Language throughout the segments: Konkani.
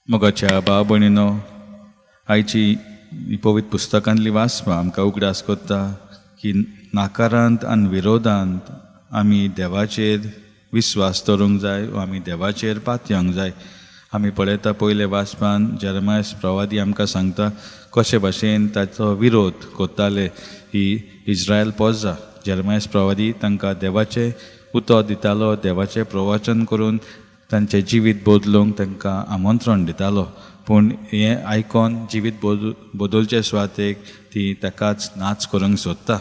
मोगाच्या भाव भयणीनो, आयची ही पवित्र पुस्तकांतली वाचपां आमकां उगडास करता की नाकारांत आनी विरोधांत आमी देवाचेर विस्वास दवरूंक जाय वा आमी देवाचेर पातयेवंक जाय. आमी पळयता पयले वाचपान जेरेमाया प्रवादी आमकां सांगता कशे भाशेन ताचो विरोध कोत्ताले ही इस्रायल पोजा. जेरेमाया प्रवादी तांकां देवाचें उतर दितालो, देवाचें प्रवचन करून तांचें जिवीत बदलूंक तांकां आमंत्रण दितालो. पूण हें आयकोन जिवीत बदलचे सुवातेक ती ताकाच नाच करूंक सोदता.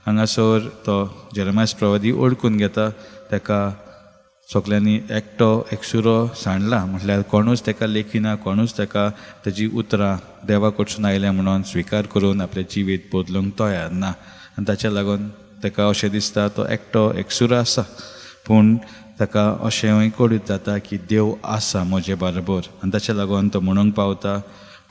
हांगासर तो जेरेमाया प्रवादी ओळखून घेता, ताका सगल्यांनी एकटो एकसुरो सांडला, म्हटल्यार कोणूच ताका लेखिना, कोणूच ताका ताजी उतरां देवा कडसून आयल्या म्हणून स्विकार करून आपलें जिवीत बदलूंक तयार ना. आनी ताच्या लागून ताका अशें दिसता तो एकटो एकसुरो आसा. पूण ताका अशेंय कळीत जाता की देव आसा म्हजे बरोबर, आनी ताच्या लागून तो म्हणूंक पावता,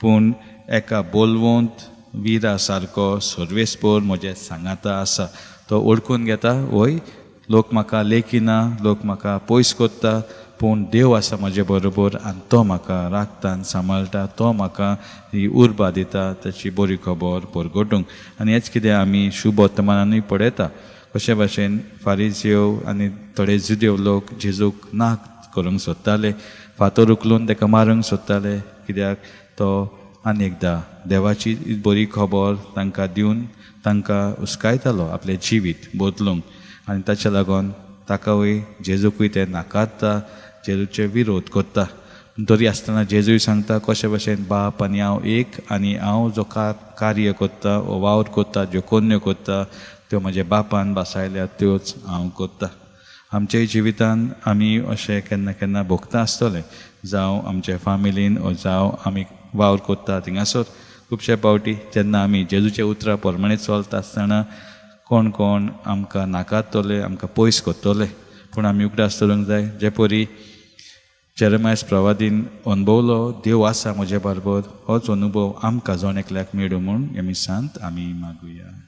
पूण एका बोलवंत विरा सारको सर्वेस्पर म्हजे सांगाता आसा. तो ओळखून घेता, वय लोक म्हाका लेखिना, लोक म्हाका पयस कोत्ता, पूण देव आसा म्हजे बरोबर आनी तो म्हाका राखता आनी सांबाळटा, तो म्हाका ही उर्बा दिता ताची बरी खबर परगटूंक. आनी हेच कितें आमी शुभ वर्तमानानूय पळयता, कशे भाशेन फारिजियो आनी थोडे जुदेव लोक जेजूक नाक करूंक सोदताले, फातर उखलून ताका मारूंक सोदताले, कित्याक तो आनी एकदां देवाची बरी खबर तांकां दिवन तांकां हुस्कायतालो आपलें जिवीत बदलूंक. आनी ताच्या लागून ताकाय जेजूकूय ते नाकारता, जेजूचे विरोध करता. तरी आसतना जेजूय सांगता कशे भाशेन बाप आनी हांव एक, आनी हांव जो कार्य करता वो वावर करता, ज्यो कोन्यो करता त्यो म्हज्या बापान बासायल्या त्योच हांव करता. आमच्याय जिवितान आमी अशें केन्ना केन्ना भोगता आसतले, जावं आमच्या फॅमिलीन वा जावं आमी वावर करता थिंगासर. खुबशे फावटी जेन्ना आमी जेजूच्या उतरां प्रमाणे चलता आसतना कोण कोण आमकां नाकारतले, आमकां पयस करतले. पूण आमी उगडास दवरूंक जाय, जे परी जेरेमाया प्रवादीन अनुभवलो देव आसा म्हजे बरोबर, होच अनुभव आमकां जण एकल्याक मेळूं म्हूण आमी सांत आमी मागुया.